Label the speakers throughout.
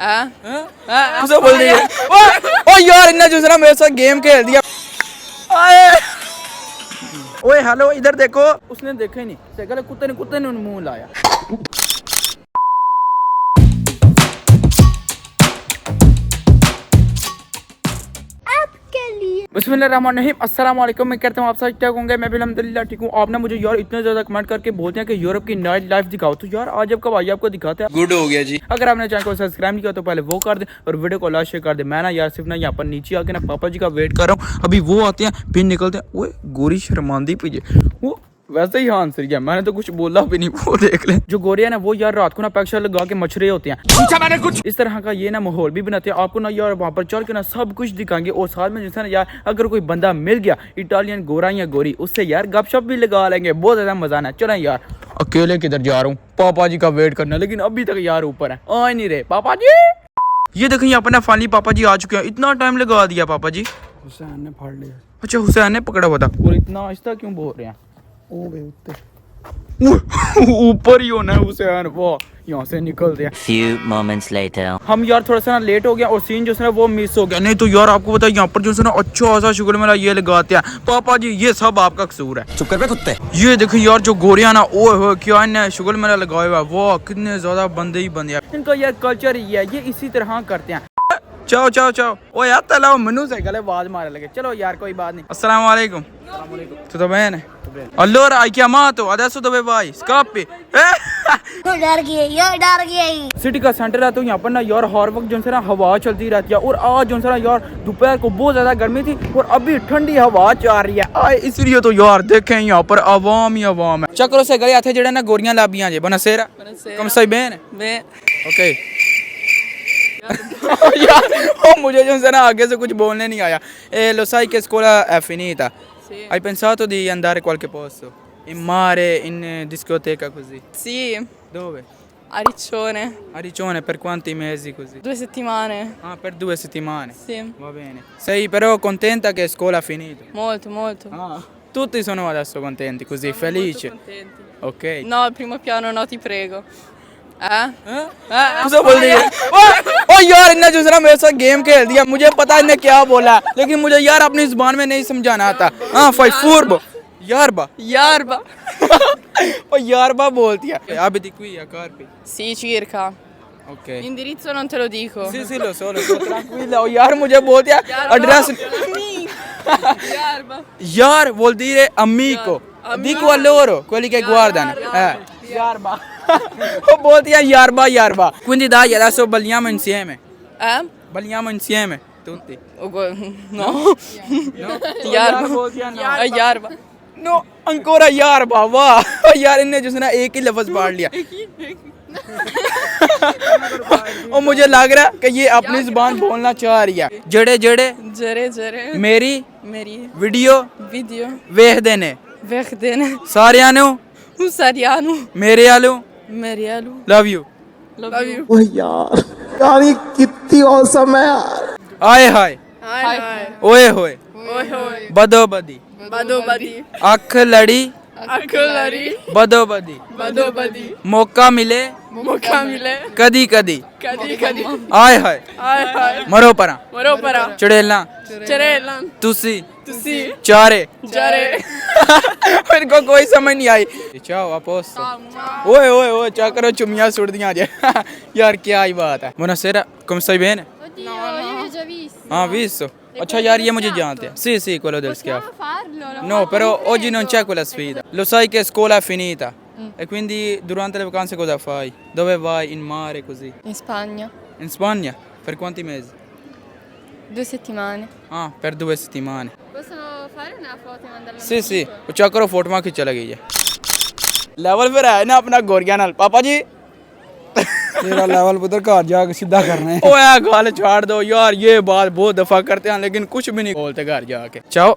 Speaker 1: उसे बोल दिया ओ यार इन्ना दूसरा मेरे साथ गेम खेल दिया। ओए हेलो इधर देखो। उसने देखा ही नहीं, साइकिल कुत्ते ने मुंह लाया। बिस्मिल्लाहिर्रहमानिर्रहीम, अस्सलाम वालेकुम। मैं कहता हूँ आप सब ठीक होंगे, मैं भी अल्हम्दुलिल्लाह ठीक हूँ। आप ना मुझे यार इतने ज़्यादा कमेंट करके बोलते हैं कि यूरोप की नाइट लाइफ दिखाओ, तो यार आज आपका भाई आपको दिखाते हैं। गुड हो गया जी। अगर आपने चैनल को सब्सक्राइब नहीं किया तो पहले वो कर दे और वीडियो को लाइक शेयर कर दे। मैं ना यार सिर्फ ना यहाँ पर नीचे आके ना पापा जी का वेट कर रहा हूँ, अभी वो आते हैं फिर निकलते हैं। वो गोरी शर्मांदी पीछे वो वैसे ही हाँ आंसर किया, मैंने तो कुछ बोला भी नहीं। वो देख ले जो गोरिया ना वो यार रात को ना पैक्शा लगा के मछरे होते हैं। पूछा मैंने कुछ इस तरह का ये ना माहौल भी बनाते हैं। आपको ना यार वहाँ पर चल के ना सब कुछ दिखाएंगे और साथ में जैसे ना यार अगर कोई बंदा मिल गया इटालियन गोरा या गोरी, उससे यार गपशप भी लगा लेंगे, बहुत ज्यादा मजा आना। चलो यार अकेले किधर जा रहा हूँ, पापा जी का वेट करना, लेकिन अभी तक यार ऊपर है आ नहीं रहे पापा जी। ये देखें यहाँ पर ना फाइनली पापा जी आ चुके हैं। इतना टाइम लगा दिया पापा जी। हुसैन ने फाड़ लिया। अच्छा हुसैन ने पकड़ा हुआ था। और इतना आहिस्ता क्यों बोल रहे हैं? ऊपर ही होना है हुसैन, वो यहाँ से निकलते हैं।
Speaker 2: Few moments later.
Speaker 1: हम यार थोड़ा सा ना लेट हो गया और सीन जो है ना वो मिस हो गया। नहीं तो यार आपको पता है यहाँ पर जो है ना अच्छा खासा शुगर मेरा ये लगाते हैं। पापा जी ये सब आपका कसूर है। चुप कर बे कुत्ते। ये देखो यार जो गोरिया ना ओए क्या इन्हें शुगर मेरा लगाया हुआ है, वो कितने ज्यादा बंदे ही बंदे। इनका यार कल्चर ही है, ये इसी तरह करते हैं। चाओ चाओ चाओ ओ यार तलाओ मनु से गले आवाज मारे लगे। चलो यार कोई बात नहीं। अस्सलाम वालेकुम। Tutto bene? Allora hai chiamato, adesso dove vai? Scappi?
Speaker 3: डर गई।
Speaker 1: सिटी का सेंटर है तो यहाँ पर ना यार हर वक्त जो है ना हवा चलती रहती है। और आज जो है ना यार दोपहर को बहुत ज्यादा गर्मी थी और अभी ठंडी हवा चल रही है। इसलिए तो यार देखें यहाँ पर आवाम ही आवाम है। चक्रों से गए थे जड़े ना गोरियां लाबियां जे buonasera come stai bene? Okay यार ओ मुझे जो है ना आगे से कुछ बोलने नहीं आया। Lo sai che scuola è finita?
Speaker 4: Sì.
Speaker 1: Hai pensato di andare qualche posto? In mare, in discoteca così?
Speaker 4: Sì,
Speaker 1: Dove?
Speaker 4: a Riccione.
Speaker 1: A Riccione per quanti mesi così?
Speaker 4: 2 settimane.
Speaker 1: Ah, per 2 settimane.
Speaker 4: Sì,
Speaker 1: Va bene. Sei però contenta che scuola è finita?
Speaker 4: molto.
Speaker 1: Ah, tutti sono adesso contenti così, felici.
Speaker 4: Molto contenti.
Speaker 1: Ok.
Speaker 4: No, al primo piano no, ti prego.
Speaker 1: उसे बोल दिया ओ यार इन्हें जो है ना मेरे साथ गेम खेल दिया। मुझे पता इन्हें क्या बोला लेकिन मुझे यार अपनी जुबान में नहीं समझाना आता। हाँ फाई फूर्ब यारबा ओ यारबा बोलती है। abiti qui a Carpi?
Speaker 4: Sì, circa.
Speaker 1: Ok.
Speaker 4: L'indirizzo non te lo dico.
Speaker 1: Sì lo so tranquilla। ओ यार मुझे बोल दिया एड्रेस।
Speaker 4: Yarba.
Speaker 1: यार बोल dire amico dico a loro quelli che guardano yarba ho बोल दिया यारबा। Quindi dai adesso balliamo insieme tutti।
Speaker 4: No.
Speaker 1: यार बोल दिया ना।
Speaker 4: Yarba.
Speaker 1: नो अंकोरा यारबा। वाह यार इनने जो है ना एक ही लफ्ज पढ़ लिया। और मुझे लग रहा है कि ये अपनी जुबान बोलना चाह रही है।
Speaker 4: Jere.
Speaker 1: मेरी
Speaker 4: Video.
Speaker 1: वीडियो वेखदे ने
Speaker 4: Verdene.
Speaker 1: सारियां नु
Speaker 4: Usariano.
Speaker 1: मेरे आलू
Speaker 4: Merialu.
Speaker 1: Love you.
Speaker 4: Love you.
Speaker 5: ओह यार ये कितनी औसम है यार।
Speaker 1: आए हाय
Speaker 4: Hi.
Speaker 1: ओए होए
Speaker 4: Oi.
Speaker 1: बदो बदी
Speaker 4: Bado badi.
Speaker 1: अख लड़ी
Speaker 4: Accolari.
Speaker 1: बदो बदी
Speaker 4: Bado badi.
Speaker 1: मौका मिले
Speaker 4: Mocamile.
Speaker 1: कदी कदी
Speaker 4: Cadi.
Speaker 1: आए हाय
Speaker 4: Hi.
Speaker 1: मरो परा
Speaker 4: Moropara.
Speaker 1: चढ़ेला
Speaker 4: Cerella.
Speaker 1: तुसी
Speaker 4: Tusi.
Speaker 1: चारे
Speaker 4: Jare.
Speaker 1: इनको कोई समझ नहीं आई। चाओ अपोस ओए क्या करो चुमियां सुट दियां जे यार क्या ही बात है। buonasera come stai bene?
Speaker 3: Oddio, io vi ho già visto.
Speaker 1: हाँ visto। अच्छा यार ये मुझे जानते हैं। sì quello del schiaffo।
Speaker 3: Farlo?
Speaker 1: No però oggi non c'è quella sfida, lo sai che scuola è finita e quindi durante le vacanze cosa fai? Dove vai? In mare così?
Speaker 3: In Spagna.
Speaker 1: In Spagna? Per quanti mesi?
Speaker 3: 2 settimane.
Speaker 1: हाँ per 2 settimane।
Speaker 3: Posso fare una foto e mandarla?
Speaker 1: sì अच्छा करो photo खिंचा लगी है। Level पर है ना अपना गोरिया नाल पापा जी।
Speaker 5: तेरा लेवल उधर घर जाके सीधा करना है।
Speaker 1: ओए गाल छोड़ दो यार, ये बात बहुत दफा करते हैं लेकिन कुछ भी नहीं बोलते घर जाके। Ciao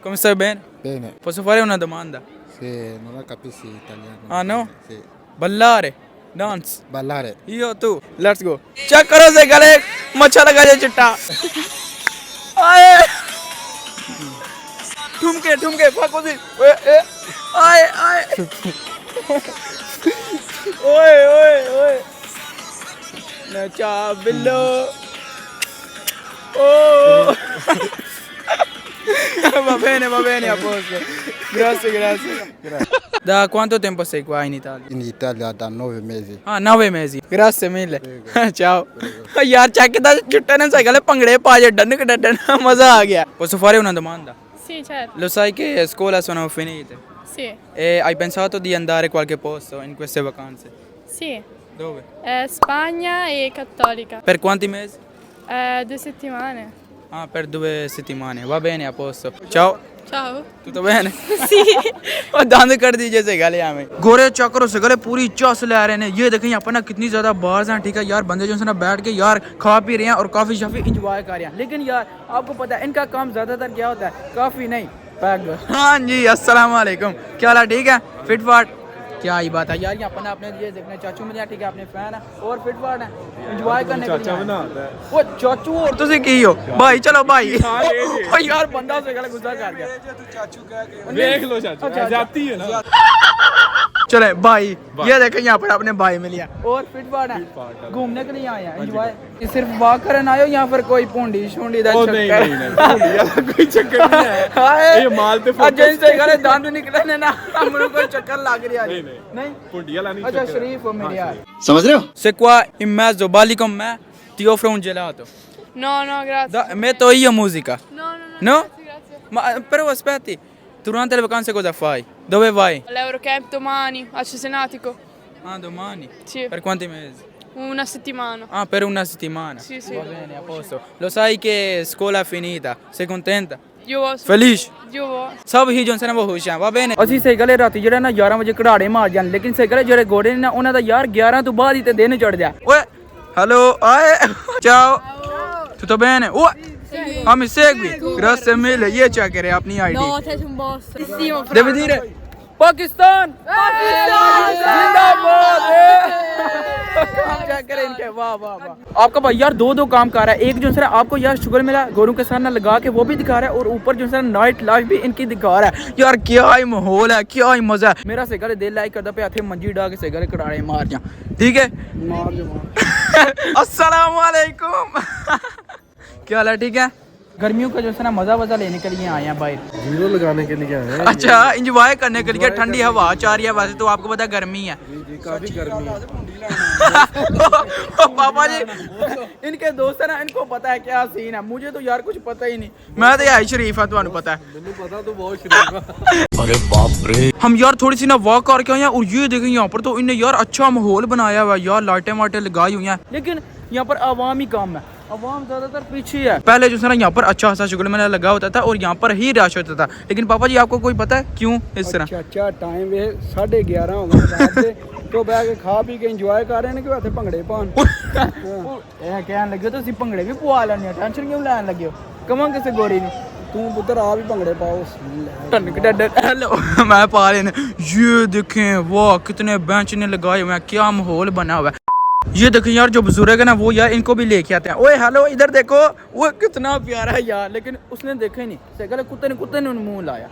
Speaker 1: come stai bene?
Speaker 5: Bene.
Speaker 1: Posso fare una domanda?
Speaker 5: Sì, non la capisci italiano.
Speaker 1: Ah no?
Speaker 5: Sì.
Speaker 1: Ballare dance
Speaker 5: Ballare.
Speaker 1: io tu let's go। Check करो से गले मच्छा लगा जाए चिट्टा। आए ठुमके फाको सी आए ओए Ciao, bello. Oh. Va bene, a posto. Grazie. Da quanto tempo sei qua in Italia?
Speaker 5: In Italia da 9 mesi.
Speaker 1: Ah, 9 mesi. Grazie mille. Ciao. यार चेक दा चुट्टे ने sai gale pangde pa done done मजा आ गया. Posso fare una domanda?
Speaker 3: Sì, certo.
Speaker 1: Lo sai che a scuola sono finite?
Speaker 3: Sì.
Speaker 1: E hai pensato di andare qualche posto in queste vacanze?
Speaker 3: Sì.
Speaker 1: Dove?
Speaker 3: Spagna e Cattolica.
Speaker 1: Per quanti mesi?
Speaker 3: 2 settimane.
Speaker 1: Ah, per 2 settimane. Va bene, a posto. Ciao.
Speaker 3: Ciao.
Speaker 1: Tutto bene? Sì. और दांत कर दीजिए से गले हमें गोरे चक्करों से गले पूरी चौस ले रहे हैं ये देखें यहाँ पर ना कितनी ज्यादा बार्स हैं ठीक है यार बंदे जो है ना बैठ के यार खा पी रहे हैं और काफी शाफी इंजॉय कर रहे हैं लेकिन यार आपको पता है इनका काम ज्यादातर क्या होता है काफी नहीं पैग हाँ जी अस्सलाम वालेकुम क्या हाल है ठीक है फिट फाट क्या ही बात है यार यहाँ पर ना अपने ये देखने चाचू मिले ठीक है अपने फैन है और फिट फाट है इंजॉय करने के लिए वो चाचू और तुझे की हो भाई चलो भाई ओ यार बंदा से गले गुस्सा कर गया
Speaker 4: देख लो चाचा जाती है ना
Speaker 1: चले भाई ये देखें यहाँ पर अपने भाई मिल लिया और फिट फाट है घूमने के लिए आए हैं एंजॉय सिर्फ वॉक करने आए हो या फिर कोई पूंडी शूंडी दा चक्कर
Speaker 4: कोई चक्कर नहीं है ये माल पे
Speaker 1: अजय से गले दांत निकले ने ना हमरो कोई चक्कर लग रहा है नहीं
Speaker 4: पुंडिया लानी
Speaker 1: अच्छा शरीफ हो मेरे यार
Speaker 2: समझ रहे हो
Speaker 1: se qua in mezzo balli con me ti offro un gelato
Speaker 3: No, no, grazie.
Speaker 1: metto io musica
Speaker 3: No, no, no.
Speaker 1: No?
Speaker 3: Grazie, grazie.
Speaker 1: ma però aspetti durante le vacanze cosa fai dove vai
Speaker 3: All'Eurocamp domani a Cesenatico.
Speaker 1: ah domani
Speaker 3: Sì.
Speaker 1: per quanti mesi
Speaker 3: Una settimana.
Speaker 1: ah per una settimana
Speaker 3: Sì, sì.
Speaker 1: va bene a posto lo sai che scuola è finita sei contenta
Speaker 3: Io
Speaker 1: felice
Speaker 3: io
Speaker 1: ਸਭ ਹੀ ਜੋ ਨੇ ਉਹ ਖੁਸ਼ ਆ ਵਾ ਬੇਨੇ ਅਸੀਂ ਸਹੀ ਗਲੇ ਰਾਤੀ ਜਿਹੜਾ ਨਾ 11 ਵਜੇ ਕਢਾੜੇ ਮਾਰ ਜਾਣ ਲੇਕਿਨ ਸਹੀ ਗਲੇ ਜਿਹੜੇ ਗੋੜੇ ਨੇ ਨਾ ਉਹਨਾਂ ਦਾ ਯਾਰ 11 ਤੋਂ ਬਾਅਦ ਹੀ ਤੇ ਦਿਨ ਚੜ ਜਾ ਓਏ ਹੈਲੋ ਆਏ ciao tutto bene oh mi segui grazie mille io cercherei apni ID
Speaker 3: No, sei un boss. Bellissimo.
Speaker 1: devi dire Pakistan जिंदाबाद काम चेक करें इनके वाह वाह वाह आपका भाई यार दो काम कर रहा है एक जो है आपको यार शुगर मिला गोरों के साथ ना लगा के वो भी दिखा रहा है और ऊपर जो है नाइट लाइफ भी इनकी दिखा रहा है यार क्या ही माहौल है क्या ही मजा है मेरा से गले दिल लाइक करता पे हाथे मंजी डाल के से गले कड़ाड़े मार जा ठीक है अस्सलाम वालेकुम क्या हाल है ठीक है गर्मियों का जो है ना मजा वजा लेने के लिए आए हैं बाहर
Speaker 5: जीरो लगाने के लिए आए हैं
Speaker 1: अच्छा इंजॉय करने के लिए ठंडी हवा चाह रही है वैसे तो आपको पता है गर्मी है
Speaker 5: जी काफी गर्मी है
Speaker 1: पापा जी इनके दोस्त है ना इनको पता है क्या सीन है मुझे तो यार कुछ पता ही नहीं मैं तो यार शरीफ है तुम्हें पता है
Speaker 5: मैंने पता तो बहुत शरीफ
Speaker 2: अरे बाप रे
Speaker 1: हम यार थोड़ी सी ना वॉक करके आए हैं और ये देखें यहाँ पर तो इन्हें यार अच्छा माहौल बनाया हुआ है यार लाइटें वाइटें लगाई हुई हैं लेकिन यहाँ पर आवाम ही कम है आवाम ज्यादातर पीछे है पहले जो है ना यहाँ पर अच्छा खासा शुगर मेला लगा होता था और यहाँ पर ही रश होता था लेकिन पापा जी आपको कोई पता है क्यों इस तरह
Speaker 5: अच्छा टाइम ये 11:30 हो गए रात के तो बैठ के खा पी के एंजॉय कर रहे हैं कि हाथे भंगड़े पान
Speaker 1: ਇਹ ਕਹਿਣ ਲੱਗੇ ਤੁਸੀਂ ਭੰਗੜੇ ਵੀ ਪਵਾ ਲੈਣੇ ਆ ਟੈਨਸ਼ਨ ਕਿਉਂ ਲੈਣ ਲੱਗੇ ਹੋ ਕਮਾਂ ਕਿਸੇ ਗੋਰੀ ਨੂੰ
Speaker 5: तू पुत्र आप ही भंगड़े पाओ
Speaker 1: हेलो मैं पा लेने ये देखें वाह कितने बेंच ने लगाए हुए हैं क्या माहौल बना हुआ है ये देखें यार जो बुजुर्ग है ना वो यार इनको भी लेके आते हैं ओए हेलो इधर देखो वो कितना प्यारा है यार लेकिन उसने देखा ही नहीं कुत्ते ने मुंह लाया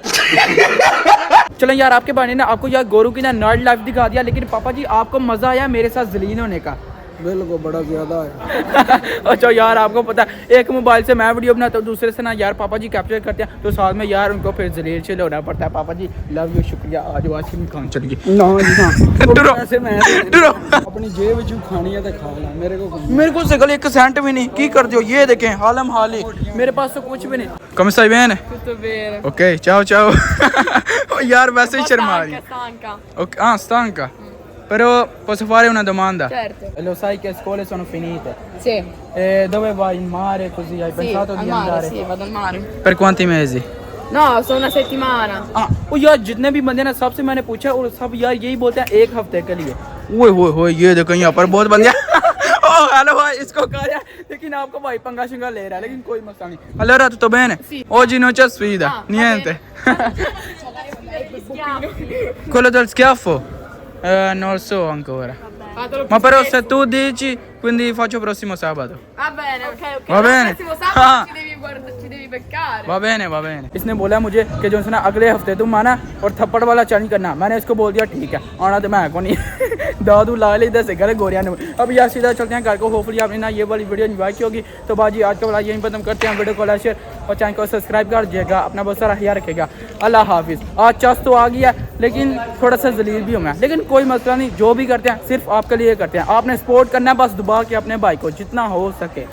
Speaker 1: चलो यार आपके बहाने ना आपको यार गोरू की ना नाइट लाइफ दिखा दिया लेकिन पापा जी आपको मजा आया मेरे साथ जलील होने का
Speaker 5: बिल्कुल बड़ा ज्यादा है
Speaker 1: अच्छा यार आपको पता है एक मोबाइल से मैं वीडियो बनाता हूँ दूसरे से ना यार पापा जी कैप्चर करते हैं तो साथ में यार उनको फिर जलील से होना पड़ता है पापा जी लव यू शुक्रिया आज वाशिम खान चल गई
Speaker 5: ना जी ना
Speaker 1: डरो
Speaker 5: ऐसे मैं
Speaker 1: डरो
Speaker 5: अपनी जेब विच खानी है तो खा ला
Speaker 1: मेरे को सगल एक सेंट भी नहीं की कर दियो ये देखें हालम हाली मेरे पास तो कुछ भी नहीं कम सही बहन
Speaker 3: Tutto bene.
Speaker 1: Okay ciao ciao यार वैसे ही शर्मा रही
Speaker 3: Stanca.
Speaker 1: ok ah stanca però posso fare una domanda
Speaker 3: Certo.
Speaker 1: lo sai che scuole sono finite
Speaker 3: Sì.
Speaker 1: dove vai in mare così hai
Speaker 3: Sì,
Speaker 1: pensato
Speaker 3: al
Speaker 1: di
Speaker 3: mare,
Speaker 1: andare
Speaker 3: sì, vado al mare.
Speaker 1: per quanti mesi
Speaker 3: No, sono una settimana.
Speaker 1: वो यार जितने भी बंदे ना सबसे मैंने पूछा और सब यार यही बोलते हैं 1 हफ्ते के लिए ओए होए होए ये देखो यहाँ पर बहुत बंदे ओ हेलो भाई इसको कहा है लेकिन आपको भाई पंगा शंगा ले रहा है लेकिन कोई मसला नहीं allora tutto bene
Speaker 3: Sì.
Speaker 1: oggi non c'è sfida
Speaker 3: Ah, va
Speaker 1: niente quello del schiaffo non lo so ancora ma però se tu dici quindi faccio prossimo sabato
Speaker 3: Va bene, ok.
Speaker 1: Va bene.
Speaker 3: Il prossimo sabato
Speaker 1: Ah.
Speaker 3: ci devi guarda, ci devi beccare.
Speaker 1: va bene। इसने बोला मुझे कि जो ना अगले हफ्ते तुम आना और थप्पड़ वाला चैलेंज करना। मैंने इसको बोल दिया ठीक है, आना तो मैं को नहीं दादू ला ले इधर से गले गोरिया ने। अब यार सीधा चलते हैं घर को। होपफुली आपने ना ये वाली वीडियो एंजॉय की होगी। तो बाजी आज का वाला यहीं खत्म करते हैं। वीडियो को लाइक शेयर और चैनल को सब्सक्राइब कर दीजिएगा। अपना बहुत सारा ख्याल रखेगा। अल्लाह हाफिज़। आज चस तो आ गया लेकिन थोड़ा सा जलील भी हूँ मैं, लेकिन कोई मसला नहीं। जो भी करते हैं सिर्फ आपके लिए करते हैं। आपने सपोर्ट करना है बस दबा के अपने भाई को जितना हो सके।